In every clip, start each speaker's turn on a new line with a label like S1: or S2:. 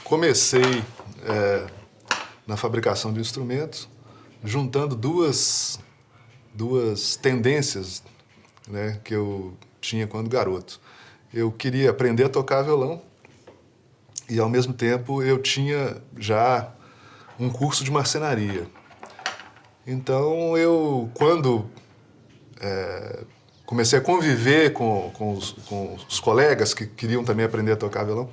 S1: comecei na fabricação de instrumentos, juntando duas tendências, né, que eu tinha quando garoto. Eu queria aprender a tocar violão e, ao mesmo tempo, eu tinha já um curso de marcenaria. Então, quando comecei a conviver com os colegas que queriam também aprender a tocar violão,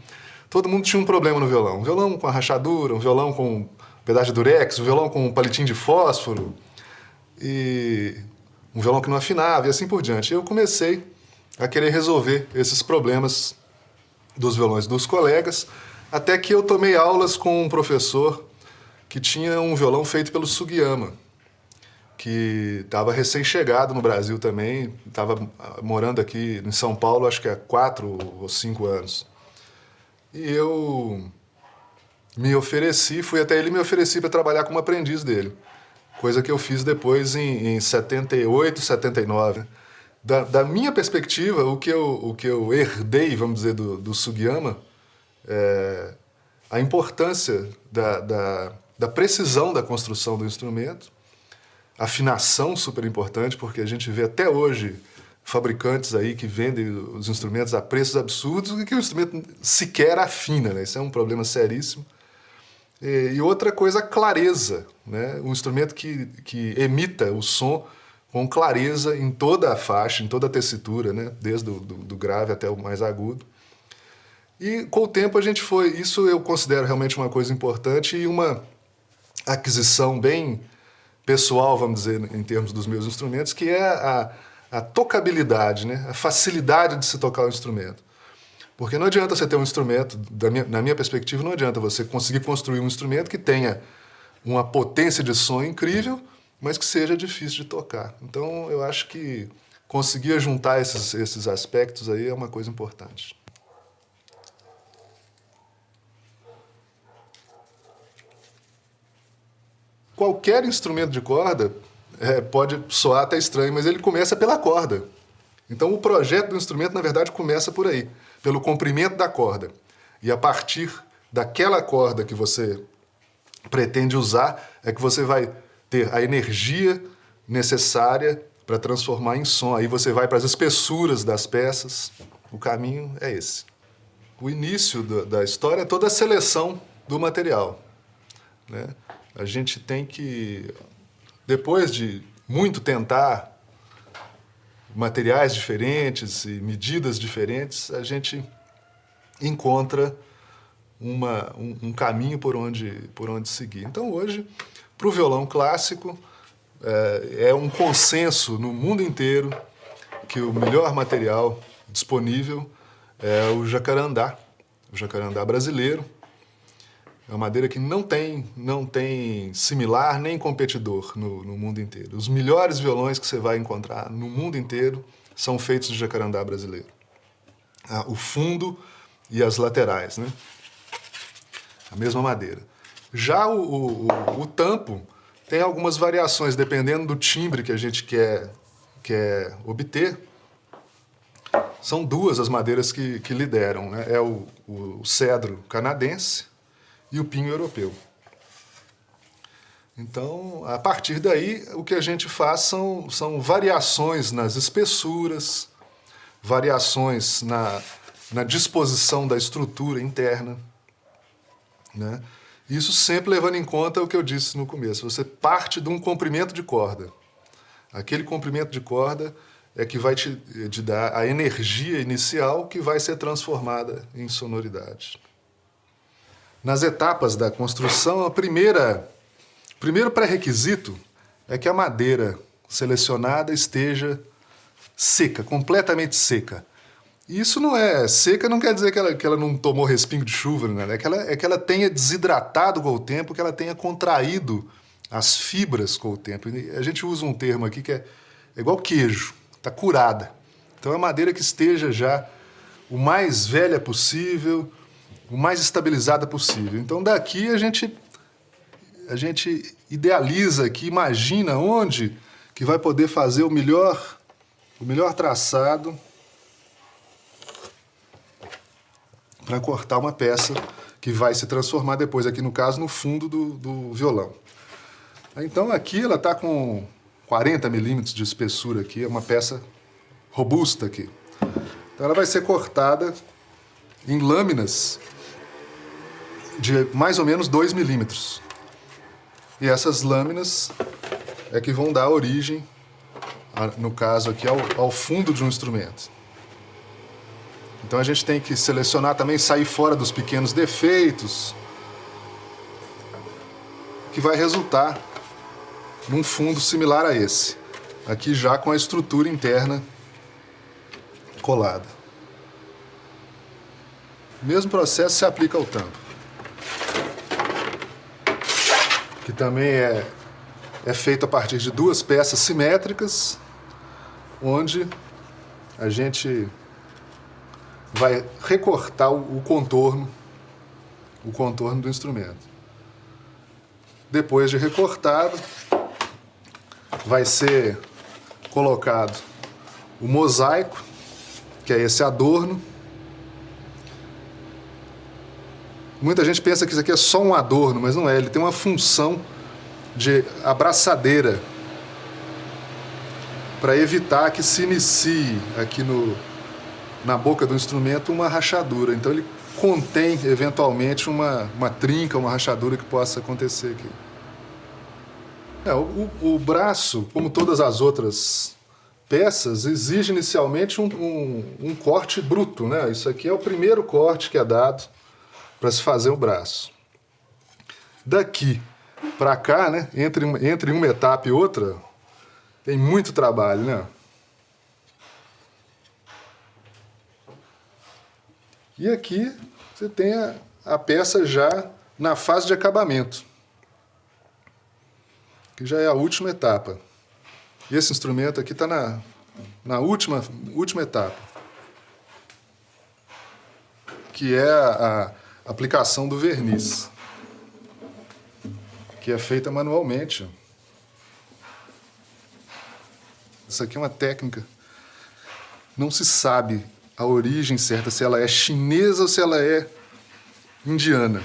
S1: todo mundo tinha um problema no violão. Um violão com a rachadura, um violão com um pedaço de durex, um violão com um palitinho de fósforo, e um violão que não afinava, e assim por diante. Eu comecei a querer resolver esses problemas dos violões dos colegas, até que eu tomei aulas com um professor que tinha um violão feito pelo Sugiyama, que estava recém-chegado no Brasil também, estava morando aqui em São Paulo, acho que há 4 ou 5 anos. E eu fui até ele e me ofereci para trabalhar como aprendiz dele, coisa que eu fiz depois em 78, 79. Da minha perspectiva, o que eu herdei, vamos dizer, do Sugiyama, é a importância da precisão da construção do instrumento, afinação super importante, porque a gente vê até hoje fabricantes aí que vendem os instrumentos a preços absurdos e que o instrumento sequer afina, né? Isso é um problema seríssimo. E outra coisa, a clareza, né? Um instrumento que emita o som com clareza em toda a faixa, em toda a tessitura, né? Desde do grave até o mais agudo. E com o tempo isso eu considero realmente uma coisa importante e uma aquisição bem pessoal, vamos dizer, em termos dos meus instrumentos, que é a tocabilidade, né? A facilidade de se tocar o instrumento. Porque não adianta você ter um instrumento, na minha perspectiva, não adianta você conseguir construir um instrumento que tenha uma potência de som incrível, mas que seja difícil de tocar. Então, eu acho que conseguir juntar esses aspectos aí é uma coisa importante. Qualquer instrumento de corda pode soar até estranho, mas ele começa pela corda. Então, o projeto do instrumento, na verdade, começa por aí, pelo comprimento da corda. E a partir daquela corda que você pretende usar, é que você vai ter a energia necessária para transformar em som. Aí você vai para as espessuras das peças. O caminho é esse. O início da história é toda a seleção do material, né? A gente tem que, depois de muito tentar materiais diferentes e medidas diferentes, a gente encontra um caminho por onde seguir. Então, hoje, para o violão clássico, é um consenso no mundo inteiro que o melhor material disponível é o jacarandá brasileiro. É uma madeira que não tem similar nem competidor no mundo inteiro. Os melhores violões que você vai encontrar no mundo inteiro são feitos de jacarandá brasileiro. O fundo e as laterais, né? A mesma madeira. Já o tampo tem algumas variações, dependendo do timbre que a gente quer obter. São 2 as madeiras que lideram, né? É o cedro canadense e o pinho europeu. Então, a partir daí, o que a gente faz são variações nas espessuras, variações na disposição da estrutura interna, né? Isso sempre levando em conta o que eu disse no começo. Você parte de um comprimento de corda. Aquele comprimento de corda é que vai te dar a energia inicial que vai ser transformada em sonoridade. Nas etapas da construção, o primeiro pré-requisito é que a madeira selecionada esteja seca, completamente seca. E isso não é seca, não quer dizer que ela não tomou respingo de chuva, né? É que ela tenha desidratado com o tempo, que ela tenha contraído as fibras com o tempo. E a gente usa um termo aqui que é igual queijo, está curada. Então é uma madeira que esteja já o mais velha possível, o mais estabilizada possível. Então daqui a gente idealiza aqui, imagina onde que vai poder fazer o melhor para cortar uma peça que vai se transformar depois, aqui no caso, no fundo do violão. Então aqui ela está com 40 milímetros de espessura aqui, é uma peça robusta aqui. Então ela vai ser cortada em lâminas de mais ou menos 2 milímetros. E essas lâminas é que vão dar origem, no caso aqui, ao fundo de um instrumento. Então a gente tem que selecionar também, sair fora dos pequenos defeitos, que vai resultar num fundo similar a esse, aqui já com a estrutura interna colada. O mesmo processo se aplica ao tampo, que também é feito a partir de 2 peças simétricas, onde a gente vai recortar o contorno do instrumento. Depois de recortado, vai ser colocado o mosaico, que é esse adorno. Muita gente pensa que isso aqui é só um adorno, mas não é. Ele tem uma função de abraçadeira para evitar que se inicie aqui na boca do instrumento uma rachadura. Então ele contém, eventualmente, uma trinca, uma rachadura que possa acontecer aqui. O braço, como todas as outras peças, exige inicialmente um corte bruto, né? Isso aqui é o primeiro corte que é dado para se fazer o braço. Daqui para cá, né? Entre uma etapa e outra, tem muito trabalho, né? E aqui você tem a peça já na fase de acabamento, que já é a última etapa. E esse instrumento aqui está na última etapa, que é a aplicação do verniz, que é feita manualmente. Isso aqui é uma técnica. Não se sabe a origem certa, se ela é chinesa ou se ela é indiana.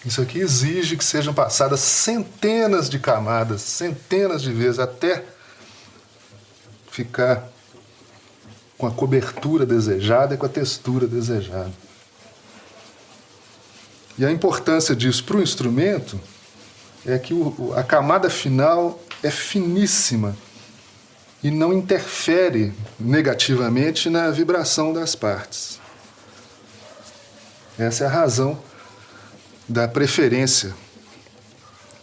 S1: Isso aqui exige que sejam passadas centenas de camadas, centenas de vezes, até ficar com a cobertura desejada e com a textura desejada. E a importância disso para o instrumento é que a camada final é finíssima e não interfere negativamente na vibração das partes. Essa é a razão da preferência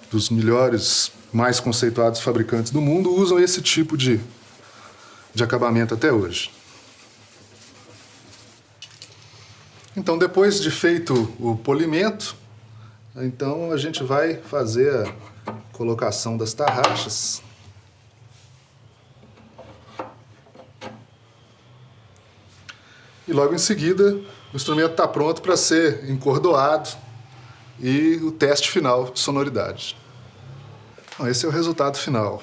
S1: dos melhores, mais conceituados fabricantes do mundo, usam esse tipo de acabamento até hoje. Então, depois de feito o polimento, então a gente vai fazer a colocação das tarraxas. E logo em seguida, o instrumento está pronto para ser encordoado e o teste final de sonoridade. Então, esse é o resultado final.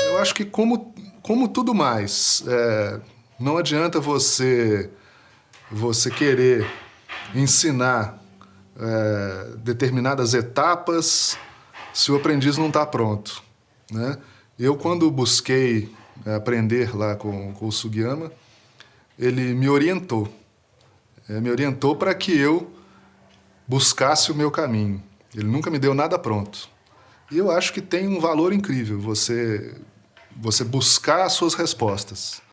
S1: Eu acho que como tudo mais, não adianta você querer ensinar determinadas etapas se o aprendiz não está pronto, né? Eu, quando busquei aprender lá com o Sugiyama, ele me orientou para que eu buscasse o meu caminho. Ele nunca me deu nada pronto. E eu acho que tem um valor incrível você buscar as suas respostas.